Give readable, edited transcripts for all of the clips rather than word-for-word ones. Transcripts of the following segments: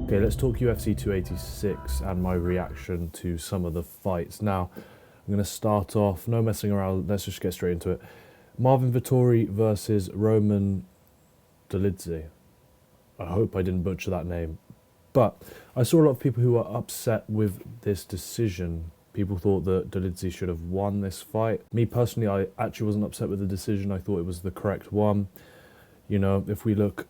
Okay, let's talk UFC 286 and my reaction to some of the fights. Now, I'm going to start off, no messing around, let's just get straight into it. Marvin Vettori versus Roman Dolidze. I hope I didn't butcher that name. But I saw a lot of people who were upset with this decision. People thought that Dolidze should have won this fight. Me personally, I actually wasn't upset with the decision. I thought it was the correct one. You know, if we look,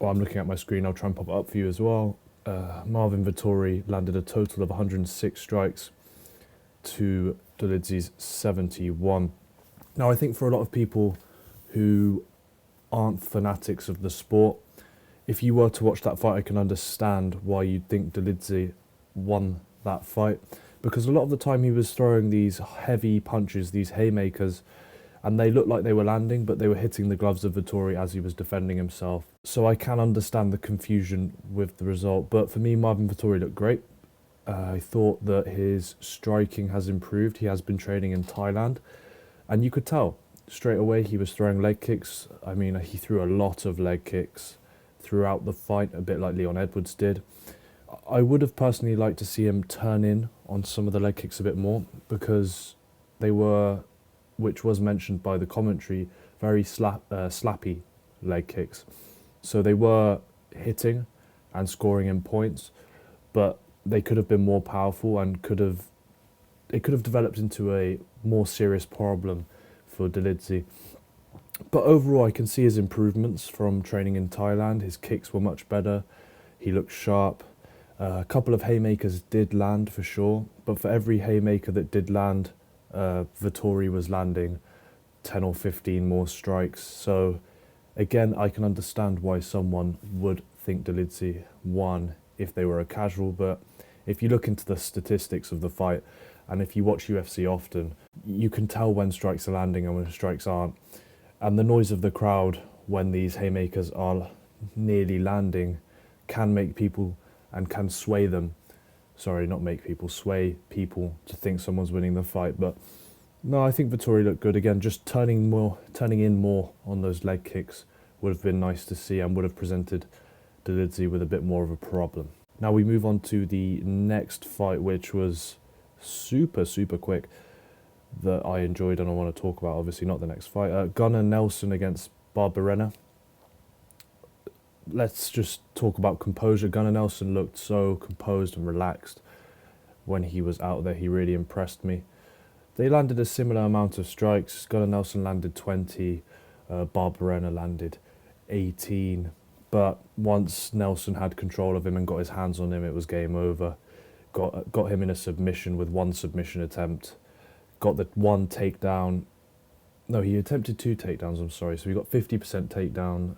I'm looking at my screen, I'll try and pop it up for you as well. Marvin Vettori landed a total of 106 strikes to Dolidze's 71. Now, I think for a lot of people who aren't fanatics of the sport, if you were to watch that fight, I can understand why you'd think Dolidze won that fight. Because a lot of the time he was throwing these heavy punches, these haymakers, and they looked like they were landing, but they were hitting the gloves of Vettori as he was defending himself. So I can understand the confusion with the result. But for me, Marvin Vettori looked great. I thought that his striking has improved. He has been training in Thailand. And you could tell straight away he was throwing leg kicks. I mean, he threw a lot of leg kicks throughout the fight, a bit like Leon Edwards did. I would have personally liked to see him turn in on some of the leg kicks a bit more, because they were, which was mentioned by the commentary, very slappy leg kicks. So they were hitting and scoring in points, but they could have been more powerful and it could have developed into a more serious problem for Dolidze. But overall, I can see his improvements from training in Thailand. His kicks were much better. He looked sharp. A couple of haymakers did land for sure, but for every haymaker that did land, Vettori was landing 10 or 15 more strikes. So again, I can understand why someone would think Dolidze won if they were a casual, but if you look into the statistics of the fight, and if you watch UFC often, you can tell when strikes are landing and when strikes aren't. And the noise of the crowd when these haymakers are nearly landing can make people and can sway them. Sorry, not make people, sway people to think someone's winning the fight. But no, I think Vettori looked good. Again, just turning in more on those leg kicks would have been nice to see and would have presented Dolidze with a bit more of a problem. Now we move on to the next fight, which was super quick, that I enjoyed and I want to talk about. Obviously not the next fight. Gunnar Nelson against Barberena. Let's just talk about composure. Gunnar Nelson looked so composed and relaxed when he was out there. He really impressed me. They landed a similar amount of strikes. Gunnar Nelson landed 20, Barberena landed 18. But once Nelson had control of him and got his hands on him, it was game over. Got him in a submission with one submission attempt. Got the one takedown. No, he attempted 2 takedowns, I'm sorry. So he got 50% takedown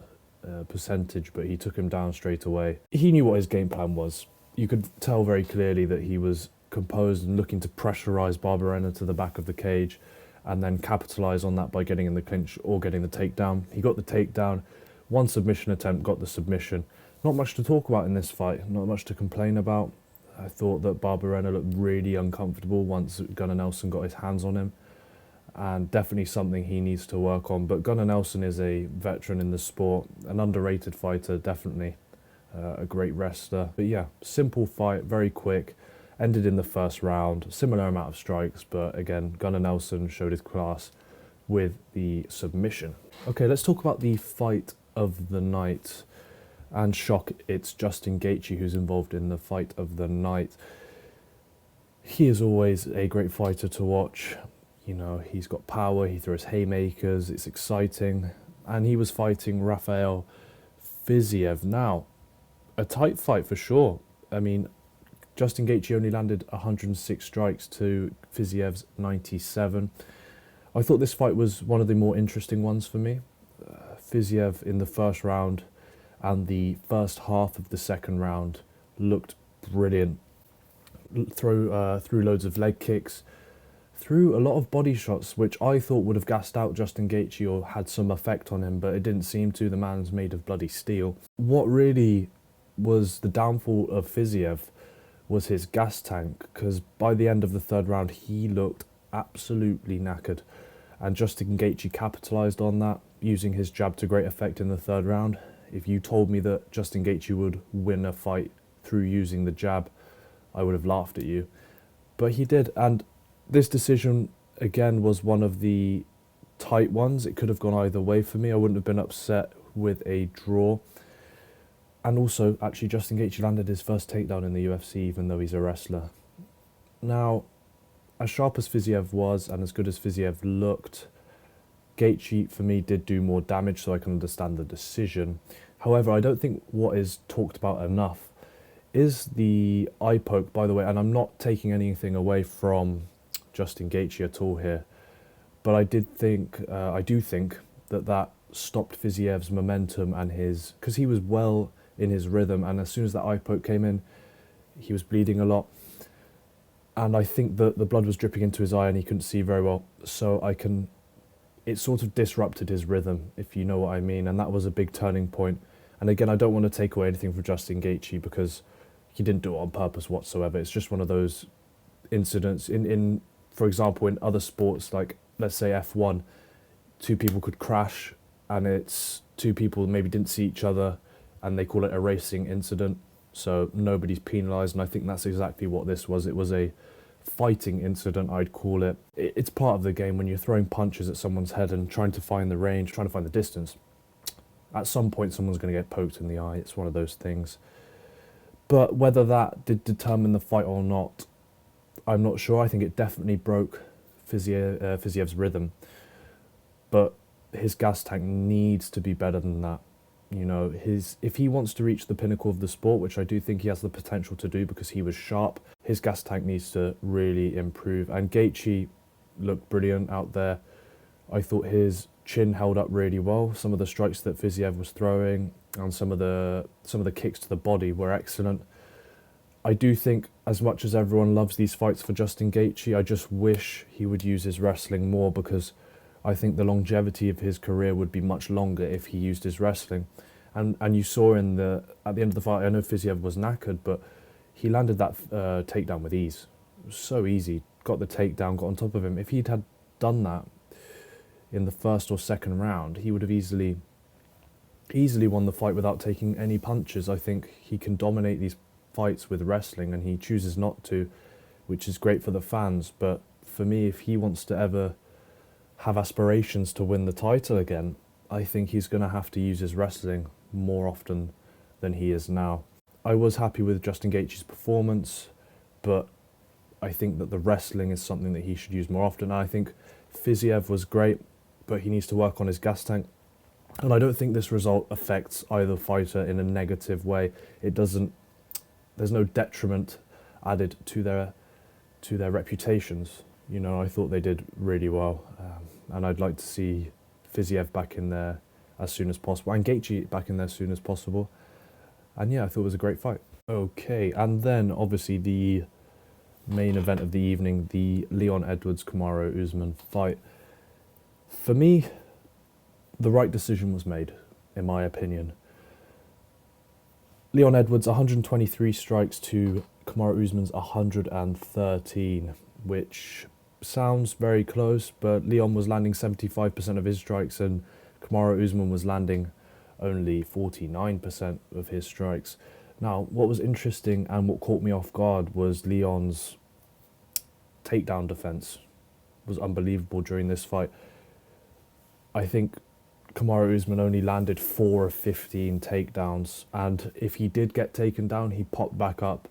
percentage, but he took him down straight away. He knew what his game plan was. You could tell very clearly that he was composed and looking to pressurize Barberena to the back of the cage and then capitalize on that by getting in the clinch or getting the takedown. He got the takedown. One submission attempt, got the submission. Not much to talk about in this fight, not much to complain about. I thought that Barberena looked really uncomfortable once Gunnar Nelson got his hands on him, and definitely something he needs to work on. But Gunnar Nelson is a veteran in the sport, an underrated fighter, definitely a great wrestler. But yeah, simple fight, very quick, ended in the first round, similar amount of strikes, but again, Gunnar Nelson showed his class with the submission. Okay, let's talk about the fight of the night. And shock, it's Justin Gaethje who's involved in the fight of the night. He is always a great fighter to watch. You know, he's got power, he throws haymakers, it's exciting. And he was fighting Rafael Fiziev. Now, a tight fight for sure. I mean, Justin Gaethje only landed 106 strikes to Fiziev's 97. I thought this fight was one of the more interesting ones for me. Fiziev in the first round and the first half of the second round looked brilliant. Threw loads of leg kicks, threw a lot of body shots, which I thought would have gassed out Justin Gaethje or had some effect on him, but it didn't seem to. The man's made of bloody steel. What really was the downfall of Fiziev was his gas tank, because by the end of the third round, he looked absolutely knackered. And Justin Gaethje capitalised on that, using his jab to great effect in the third round. If you told me that Justin Gaethje would win a fight through using the jab, I would have laughed at you. But he did, and this decision, again, was one of the tight ones. It could have gone either way for me. I wouldn't have been upset with a draw. And also, actually, Justin Gaethje landed his first takedown in the UFC, even though he's a wrestler. Now, as sharp as Fiziev was, and as good as Fiziev looked, Gaethje, for me, did do more damage, so I can understand the decision. However, I don't think what is talked about enough is the eye poke, by the way, and I'm not taking anything away from Justin Gaethje at all here, but I do think that stopped Fiziev's momentum and because he was well in his rhythm, and as soon as that eye poke came in, he was bleeding a lot, and I think that the blood was dripping into his eye and he couldn't see very well, so it sort of disrupted his rhythm, if you know what I mean, and that was a big turning point. And again, I don't want to take away anything from Justin Gaethje because he didn't do it on purpose whatsoever. It's just one of those incidents. For example, in other sports, like let's say F1, two people could crash and it's two people maybe didn't see each other and they call it a racing incident. So nobody's penalised, and I think that's exactly what this was. It was a fighting incident, I'd call it. It's part of the game when you're throwing punches at someone's head and trying to find the range, trying to find the distance. At some point, someone's going to get poked in the eye. It's one of those things. But whether that did determine the fight or not, I'm not sure. I think it definitely broke Fiziev's rhythm. But his gas tank needs to be better than that. You know, if he wants to reach the pinnacle of the sport, which I do think he has the potential to do because he was sharp, his gas tank needs to really improve. And Gaethje looked brilliant out there. I thought his chin held up really well. Some of the strikes that Fiziev was throwing and some of the kicks to the body were excellent. I do think, as much as everyone loves these fights for Justin Gaethje, I just wish he would use his wrestling more, because I think the longevity of his career would be much longer if he used his wrestling. And you saw at the end of the fight, I know Fiziev was knackered, but he landed that takedown with ease. It was so easy. Got the takedown, got on top of him. If he'd had done that in the first or second round, he would have easily won the fight without taking any punches. I think he can dominate these fights with wrestling, and he chooses not to, which is great for the fans. But for me, if he wants to ever have aspirations to win the title again, I think he's going to have to use his wrestling more often than he is now. I was happy with Justin Gaethje's performance, but I think that the wrestling is something that he should use more often. I think Fiziev was great, but he needs to work on his gas tank. And I don't think this result affects either fighter in a negative way. There's no detriment added to their reputations. You know, I thought they did really well, and I'd like to see Fiziev back in there as soon as possible, and Gaethje back in there as soon as possible. And yeah, I thought it was a great fight. Okay, and then obviously the main event of the evening, the Leon Edwards-Kamaru Usman fight. For me, the right decision was made, in my opinion. Leon Edwards, 123 strikes to Kamaru Usman's 113, which sounds very close, but Leon was landing 75% of his strikes and Kamaru Usman was landing only 49% of his strikes. Now, what was interesting and what caught me off guard was Leon's takedown defense was unbelievable during this fight. I think Kamaru Usman only landed 4 of 15 takedowns, and if he did get taken down, he popped back up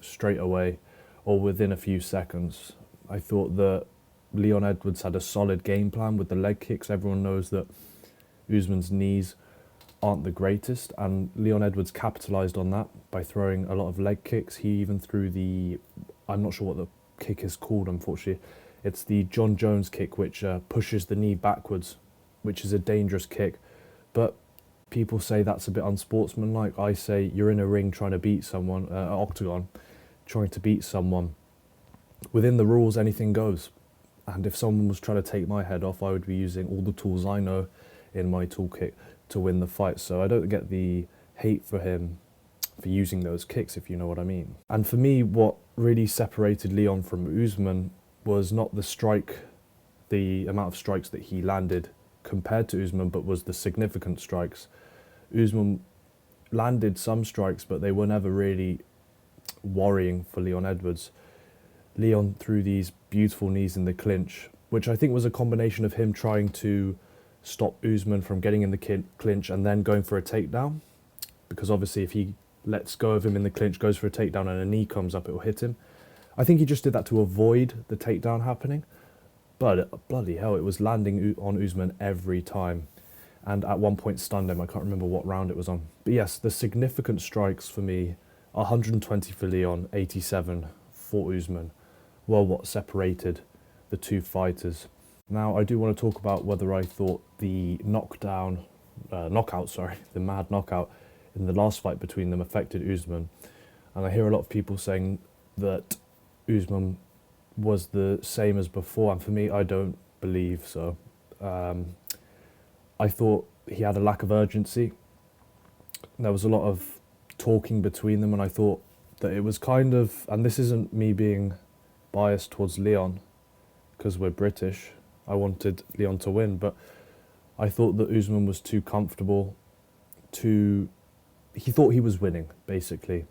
straight away or within a few seconds. I thought that Leon Edwards had a solid game plan with the leg kicks. Everyone knows that Usman's knees aren't the greatest, and Leon Edwards capitalised on that by throwing a lot of leg kicks. He even threw I'm not sure what the kick is called, unfortunately. It's the John Jones kick, which pushes the knee backwards, which is a dangerous kick. But people say that's a bit unsportsmanlike. I say you're in a ring trying to beat someone, an octagon, trying to beat someone. Within the rules, anything goes. And if someone was trying to take my head off, I would be using all the tools I know in my toolkit to win the fight. So I don't get the hate for him for using those kicks, if you know what I mean. And for me, what really separated Leon from Usman was not the amount of strikes that he landed compared to Usman, but was the significant strikes. Usman landed some strikes, but they were never really worrying for Leon Edwards. Leon threw these beautiful knees in the clinch, which I think was a combination of him trying to stop Usman from getting in the clinch and then going for a takedown. Because obviously if he lets go of him in the clinch, goes for a takedown and a knee comes up, it will hit him. I think he just did that to avoid the takedown happening. But bloody hell, it was landing on Usman every time. And at one point stunned him. I can't remember what round it was on. But yes, the significant strikes for me are 120 for Leon, 87 for Usman. Well, what separated the two fighters. Now, I do want to talk about whether I thought the the mad knockout in the last fight between them affected Usman. And I hear a lot of people saying that Usman was the same as before, and for me, I don't believe so. I thought he had a lack of urgency. There was a lot of talking between them, and I thought that it was kind of, and this isn't me being biased towards Leon, because we're British, I wanted Leon to win, but I thought that Usman was too comfortable, he thought he was winning, basically.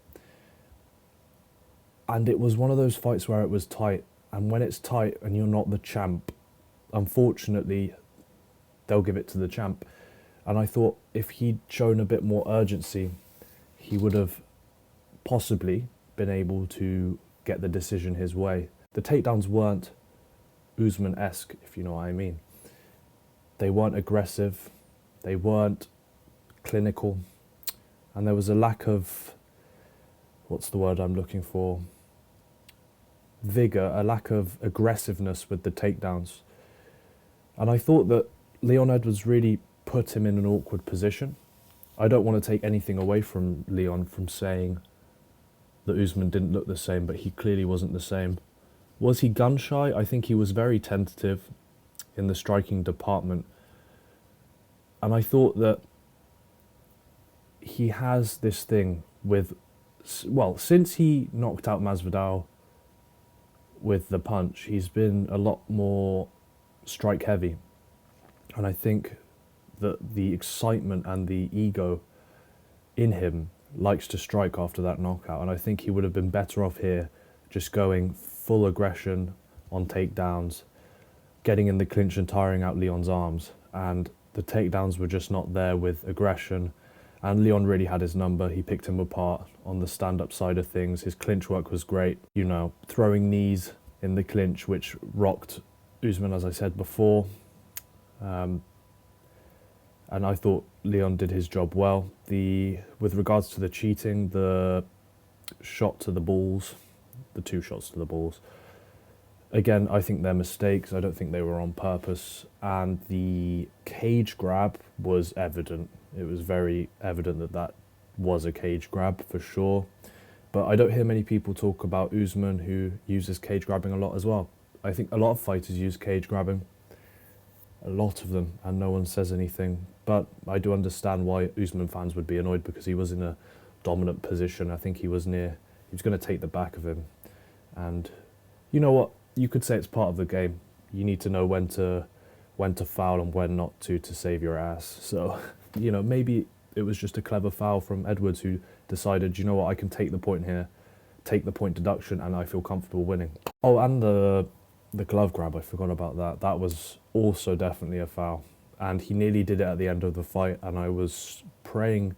And it was one of those fights where it was tight, and when it's tight and you're not the champ, unfortunately, they'll give it to the champ. And I thought if he'd shown a bit more urgency, he would have possibly been able to get the decision his way. The takedowns weren't Usman-esque, if you know what I mean. They weren't aggressive, they weren't clinical, and there was a lack of, what's the word I'm looking for? Vigour, a lack of aggressiveness with the takedowns. And I thought that Leon Edwards really put him in an awkward position. I don't want to take anything away from Leon from saying that Usman didn't look the same, but he clearly wasn't the same. Was he gun shy? I think he was very tentative in the striking department. And I thought that he has this thing with, well, since he knocked out Masvidal with the punch, he's been a lot more strike heavy. And I think that the excitement and the ego in him likes to strike after that knockout. And I think he would have been better off here just going full aggression on takedowns, getting in the clinch and tiring out Leon's arms. And the takedowns were just not there with aggression. And Leon really had his number. He picked him apart on the stand-up side of things. His clinch work was great. You know, throwing knees in the clinch, which rocked Usman, as I said before. And I thought Leon did his job well. With regards to the cheating, the shot to the balls, the two shots to the balls, again, I think they're mistakes. I don't think they were on purpose. And the cage grab was evident. It was very evident that that was a cage grab for sure. But I don't hear many people talk about Usman, who uses cage grabbing a lot as well. I think a lot of fighters use cage grabbing, a lot of them, and no one says anything. But I do understand why Usman fans would be annoyed, because he was in a dominant position. I think he was going to take the back of him. And you know what? You could say it's part of the game. You need to know when to foul and when not to save your ass. So, you know, maybe it was just a clever foul from Edwards, who decided, you know what, I can take the point here, take the point deduction, and I feel comfortable winning. Oh, and the glove grab, I forgot about that. That was also definitely a foul. And he nearly did it at the end of the fight, and I was praying,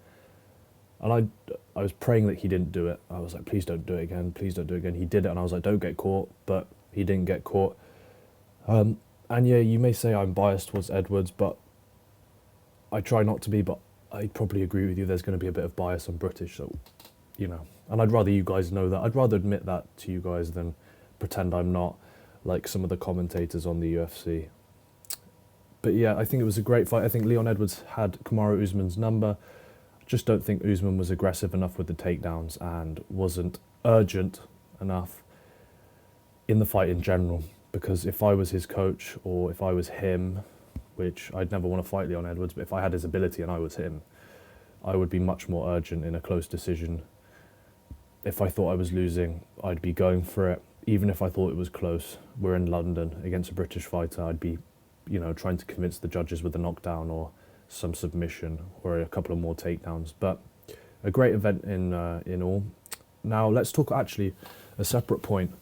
and I was praying that he didn't do it. I was like, please don't do it again, please don't do it again. He did it, and I was like, don't get caught, but he didn't get caught. And yeah, you may say I'm biased towards Edwards, but I try not to be, but I probably agree with you, there's going to be a bit of bias on British, so, you know. And I'd rather you guys know that. I'd rather admit that to you guys than pretend I'm not, like some of the commentators on the UFC. But yeah, I think it was a great fight. I think Leon Edwards had Kamaru Usman's number. I just don't think Usman was aggressive enough with the takedowns and wasn't urgent enough in the fight in general. Because if I was his coach, or if I was him, which I'd never want to fight Leon Edwards, but if I had his ability and I was him, I would be much more urgent in a close decision. If I thought I was losing, I'd be going for it. Even if I thought it was close, we're in London against a British fighter, I'd be, you know, trying to convince the judges with a knockdown or some submission or a couple of more takedowns. But a great event in all. Now, let's talk actually, a separate point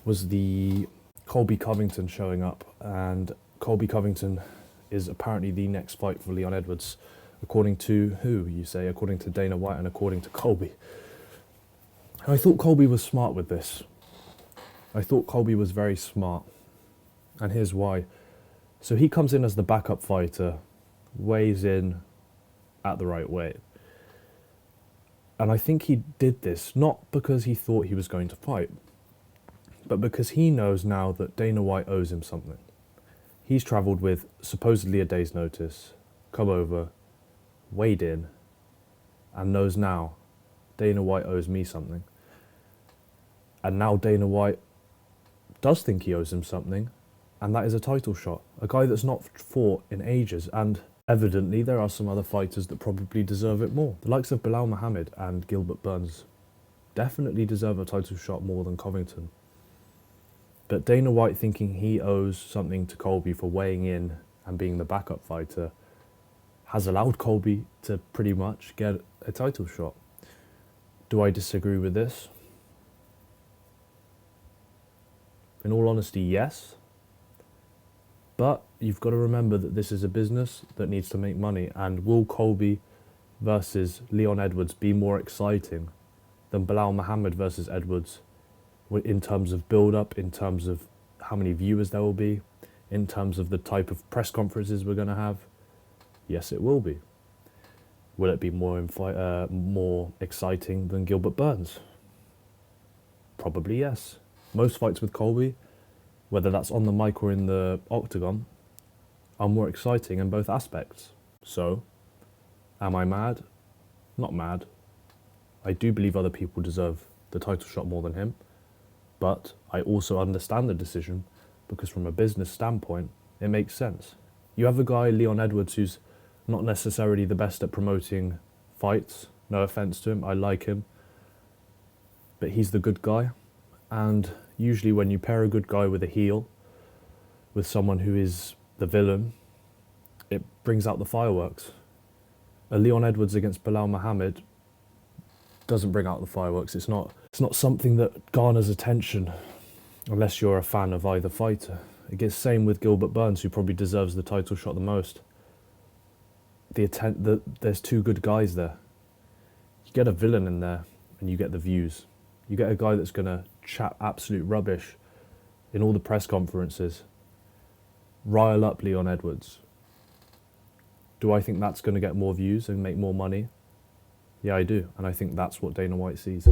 was the Colby Covington showing up, and Colby Covington is apparently the next fight for Leon Edwards, according to who, you say? According to Dana White and according to Colby. And I thought Colby was smart with this. I thought Colby was very smart, and here's why. So he comes in as the backup fighter, weighs in at the right weight. And I think he did this not because he thought he was going to fight, but because he knows now that Dana White owes him something. He's travelled with supposedly a day's notice, come over, weighed in, and knows now Dana White owes me something. And now Dana White does think he owes him something, and that is a title shot. A guy that's not fought in ages, and evidently there are some other fighters that probably deserve it more. The likes of Belal Muhammad and Gilbert Burns definitely deserve a title shot more than Covington. But Dana White thinking he owes something to Colby for weighing in and being the backup fighter has allowed Colby to pretty much get a title shot. Do I disagree with this? In all honesty, yes. But you've got to remember that this is a business that needs to make money, and will Colby versus Leon Edwards be more exciting than Belal Muhammad versus Edwards in terms of build-up, in terms of how many viewers there will be, in terms of the type of press conferences we're going to have? Yes, it will be. Will it be more exciting than Gilbert Burns? Probably yes. Most fights with Colby, whether that's on the mic or in the octagon, are more exciting in both aspects. So, am I mad? Not mad. I do believe other people deserve the title shot more than him, but I also understand the decision because from a business standpoint, it makes sense. You have a guy, Leon Edwards, who's not necessarily the best at promoting fights. No offense to him, I like him. But he's the good guy. And usually when you pair a good guy with a heel, with someone who is the villain, it brings out the fireworks. A Leon Edwards against Belal Muhammad doesn't bring out the fireworks. It's not something that garners attention unless you're a fan of either fighter. It gets same with Gilbert Burns, who probably deserves the title shot the most. There's two good guys there. You get a villain in there and you get the views. You get a guy that's going to chat absolute rubbish in all the press conferences. Rile up Leon Edwards. Do I think that's going to get more views and make more money? Yeah, I do. And I think that's what Dana White sees.